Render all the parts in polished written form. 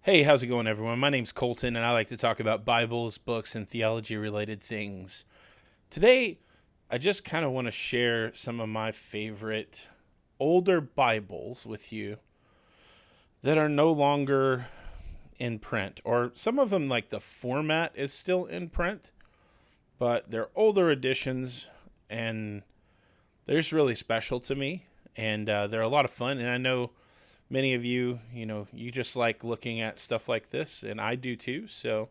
Hey, how's it going, everyone? My name's Colton, and I like to talk about Bibles, books, and theology related things. Today, I just kind of want to share some of my favorite older Bibles with you that are no longer in print, or some of them, like the format is still in print, but they're older editions, and they're just really special to me, and they're a lot of fun, and I know many of you, you just like looking at stuff like this, and I do too. So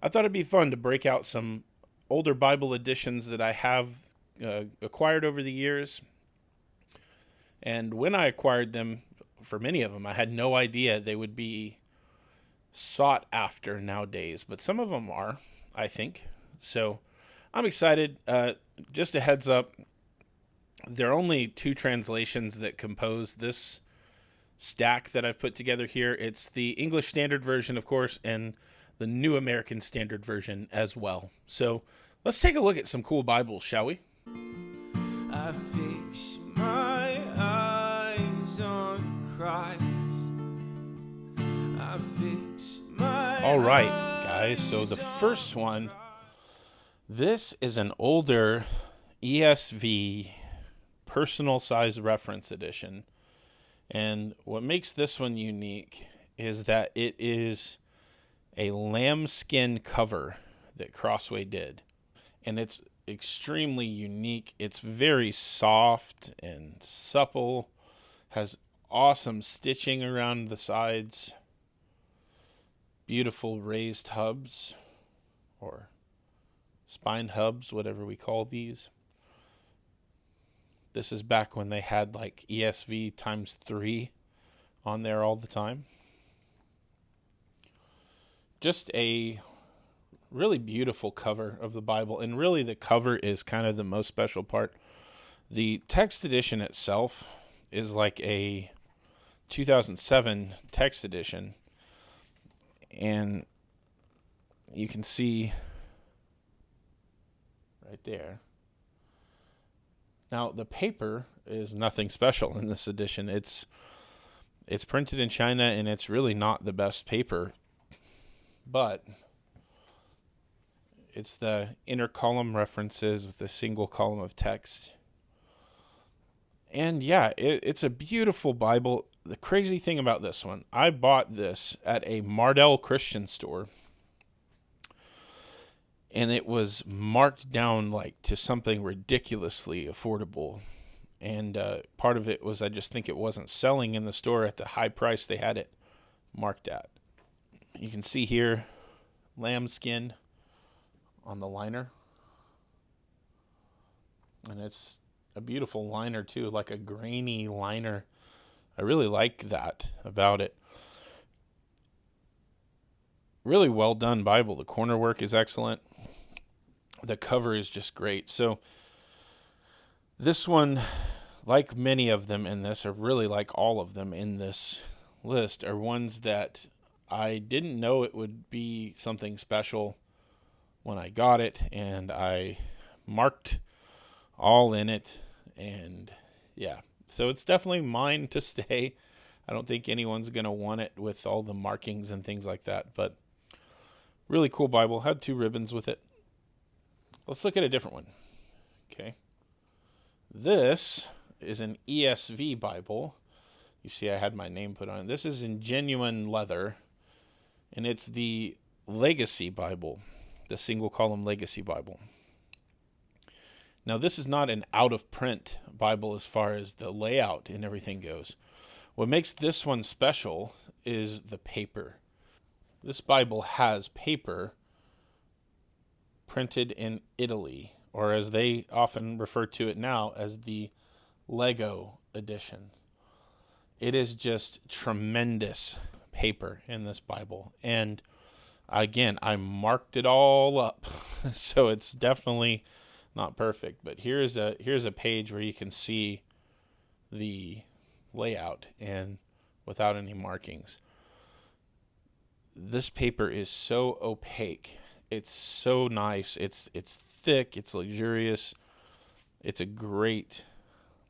I thought it'd be fun to break out some older Bible editions that I have acquired over the years. And when I acquired them, for many of them, I had no idea they would be sought after nowadays. But some of them are, I think. So I'm excited. Just a heads up, there are only two translations that compose this stack that I've put together here. It's the English Standard Version, of course, and the New American Standard Version as well. So let's take a look at some cool Bibles, shall we? I fix my eyes on Christ. I fix my All right, guys. So the first one, this is an older ESV personal size reference edition. And what makes this one unique is that it is a lambskin cover that Crossway did. And it's extremely unique. It's very soft and supple, has awesome stitching around the sides, beautiful raised hubs, or spined hubs, whatever we call these. This is back when they had like ESV times 3 on there all the time. Just a really beautiful cover of the Bible, and really the cover is kind of the most special part. The text edition itself is like a 2007 text edition, and you can see right there. Now, the paper is nothing special in this edition. It's printed in China, and it's really not the best paper, but it's the inner column references with a single column of text. And yeah, it's a beautiful Bible. The crazy thing about this one, I bought this at a Mardel Christian store, and it was marked down like to something ridiculously affordable. And part of it was I just think it wasn't selling in the store at the high price they had it marked at. You can see here lambskin on the liner. And it's a beautiful liner too, like a grainy liner. I really like that about it. Really well done Bible. The corner work is excellent. The cover is just great. So this one, like many of them in this, or really like all of them in this list, are ones that I didn't know it would be something special when I got it, and I marked all in it, and yeah. So it's definitely mine to stay. I don't think anyone's going to want it with all the markings and things like that, but really cool Bible. Had 2 ribbons with it. Let's look at a different one. Okay. This is an ESV Bible. You see I had my name put on it. This is in genuine leather, and it's the Legacy Bible, the single column Legacy Bible. Now, this is not an out-of-print Bible as far as the layout and everything goes. What makes this one special is the paper. This Bible has paper printed in Italy, or as they often refer to it now as the Lego edition. It is just tremendous paper in this Bible. And again, I marked it all up. So it's definitely not perfect, but here's a page where you can see the layout and without any markings. This paper is so opaque. It's so nice. It's thick, it's luxurious. It's a great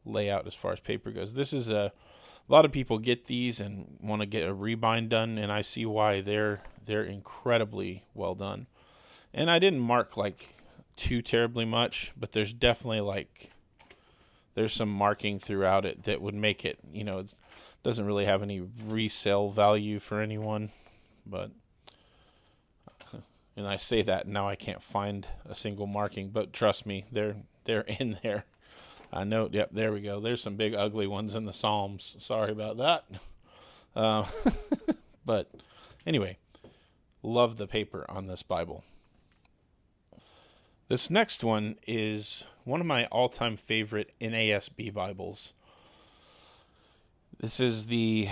layout as far as paper goes. This is a A lot of people get these and want to get a rebind done, and I see why. They're incredibly well done. And I didn't mark like too terribly much, but there's definitely there's some marking throughout it that would make it, it doesn't really have any resale value for anyone. But, and I say that now I can't find a single marking, but trust me, they're in there. I know. Yep, there we go. There's some big ugly ones in the Psalms. Sorry about that. But anyway, love the paper on this Bible. This next one is one of my all-time favorite NASB Bibles. This is the,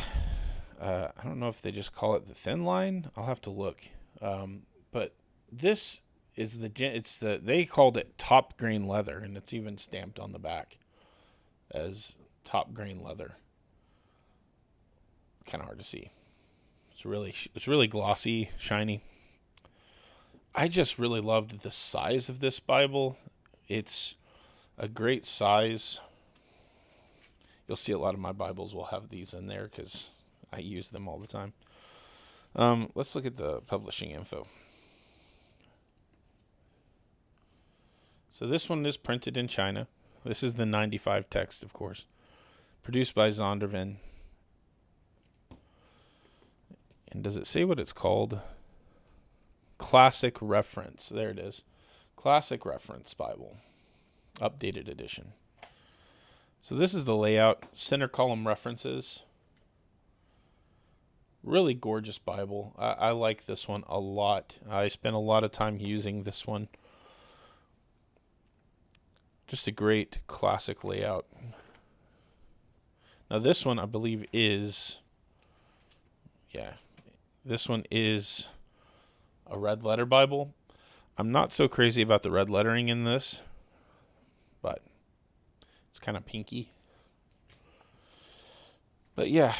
I don't know if they just call it the thin line. I'll have to look. But this is they called it top green leather, and it's even stamped on the back as top green leather. Kind of hard to see. It's really glossy, shiny. I just really loved the size of this Bible. It's a great size. You'll see a lot of my Bibles will have these in there because I use them all the time. Let's look at the publishing info. So this one is printed in China. This is the 95 text, of course. Produced by Zondervan. And does it say what it's called? Classic Reference. There it is. Classic Reference Bible. Updated edition. So this is the layout. Center column references. Really gorgeous Bible. I like this one a lot. I spent a lot of time using this one. Just a great classic layout. Now this one I believe is, this one is a red letter Bible. I'm not so crazy about the red lettering in this, but it's kind of pinky. But yeah,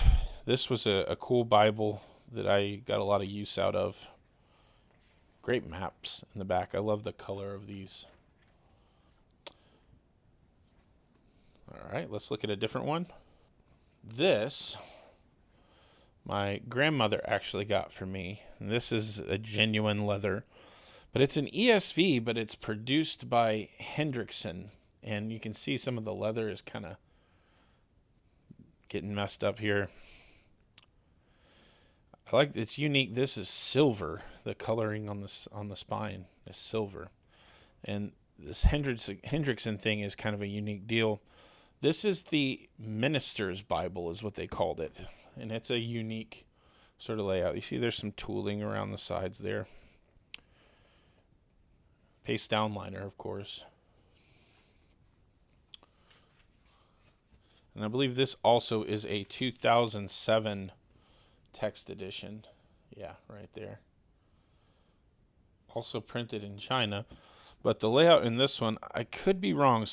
this was a cool Bible that I got a lot of use out of. Great maps in the back. I love the color of these. All right, let's look at a different one. This, my grandmother actually got for me. And this is a genuine leather. But it's an ESV, but it's produced by Hendrickson. And you can see some of the leather is kind of getting messed up here. It's unique. This is silver. The coloring on the spine is silver. And this Hendrickson thing is kind of a unique deal. This is the Minister's Bible is what they called it. And it's a unique sort of layout. You see there's some tooling around the sides there. Paste down liner, of course. And I believe this also is a 2007 text edition. Yeah, right there. Also printed in China. But the layout in this one, I could be wrong.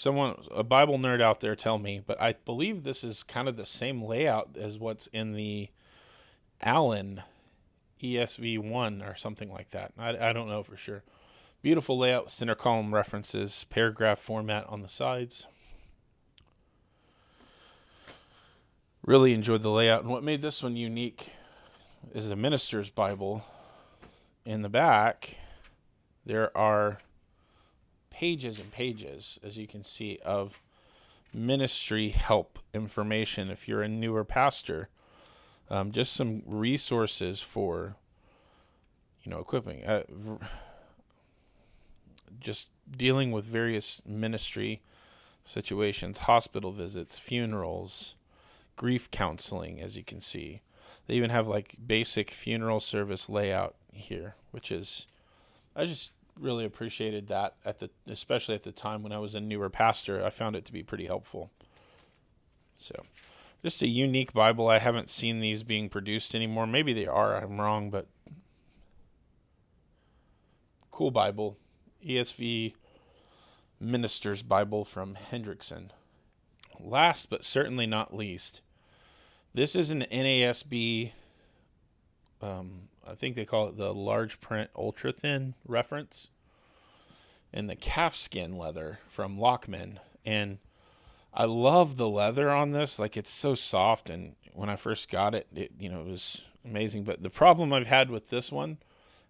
A Bible nerd out there tell me. But I believe this is kind of the same layout as what's in the Allen ESV 1 or something like that. I don't know for sure. Beautiful layout, center column references, paragraph format on the sides. Really enjoyed the layout. And what made this one unique is the Minister's Bible. In the back, there are pages and pages, as you can see, of ministry help information if you're a newer pastor. Just some resources for, equipping. Just dealing with various ministry situations, hospital visits, funerals, grief counseling, as you can see. They even have basic funeral service layout here, which is, I just really appreciated that especially at the time when I was a newer pastor. I found it to be pretty helpful. So, just a unique Bible. I haven't seen these being produced anymore. Maybe they are. I'm wrong, but cool Bible. ESV Minister's Bible from Hendrickson. Last but certainly not least, this is an NASB, I think they call it the large print ultra thin reference, and the calfskin leather from Lockman. And I love the leather on this. Like, it's so soft, and when I first got it, it was amazing. But the problem I've had with this one,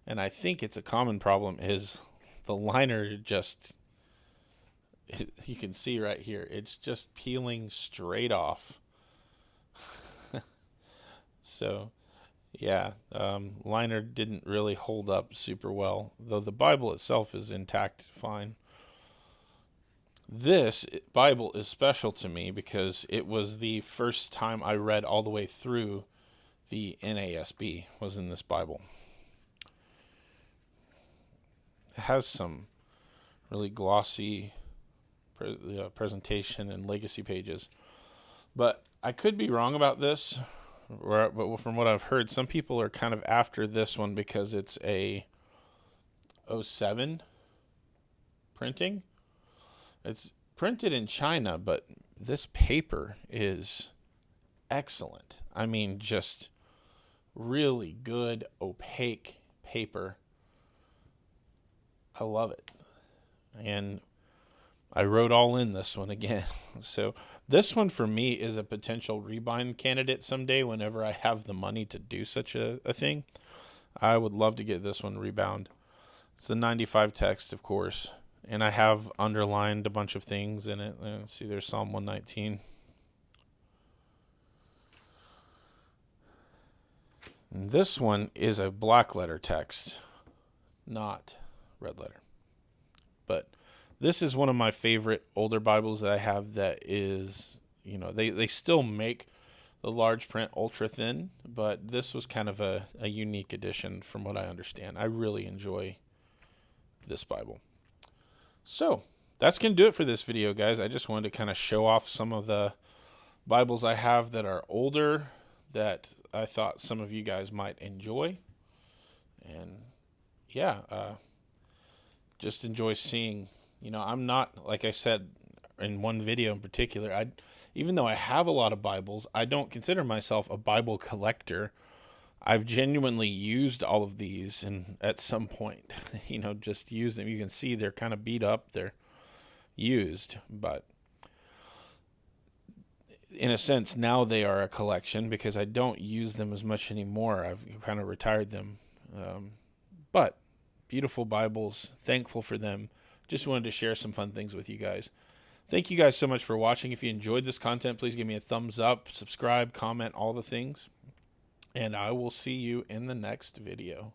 and I think it's a common problem, is the liner just, you can see right here, it's just peeling straight off. So, yeah, liner didn't really hold up super well, though the Bible itself is intact fine. This Bible is special to me because it was the first time I read all the way through the NASB was in this Bible. It has some really glossy presentation and legacy pages. But I could be wrong about this, but from what I've heard, some people are kind of after this one because it's a 07 printing. It's printed in China, but this paper is excellent. I mean, just really good, opaque paper. I love it. And I wrote all in this one again. So this one for me is a potential rebind candidate someday whenever I have the money to do such a thing. I would love to get this one rebound. It's the 95 text, of course. And I have underlined a bunch of things in it. Let's see, there's Psalm 119. And this one is a black letter text, not red letter. But this is one of my favorite older Bibles that I have that is, they still make the large print ultra thin, but this was kind of a unique edition from what I understand. I really enjoy this Bible. So that's going to do it for this video, guys. I just wanted to kind of show off some of the Bibles I have that are older that I thought some of you guys might enjoy. And yeah, just enjoy seeing, I'm not, like I said in one video in particular, even though I have a lot of Bibles, I don't consider myself a Bible collector. I've genuinely used all of these, and at some point, just use them. You can see they're kind of beat up. They're used, but in a sense, now they are a collection because I don't use them as much anymore. I've kind of retired them. But beautiful Bibles, thankful for them. Just wanted to share some fun things with you guys. Thank you guys so much for watching. If you enjoyed this content, please give me a thumbs up, subscribe, comment, all the things. And I will see you in the next video.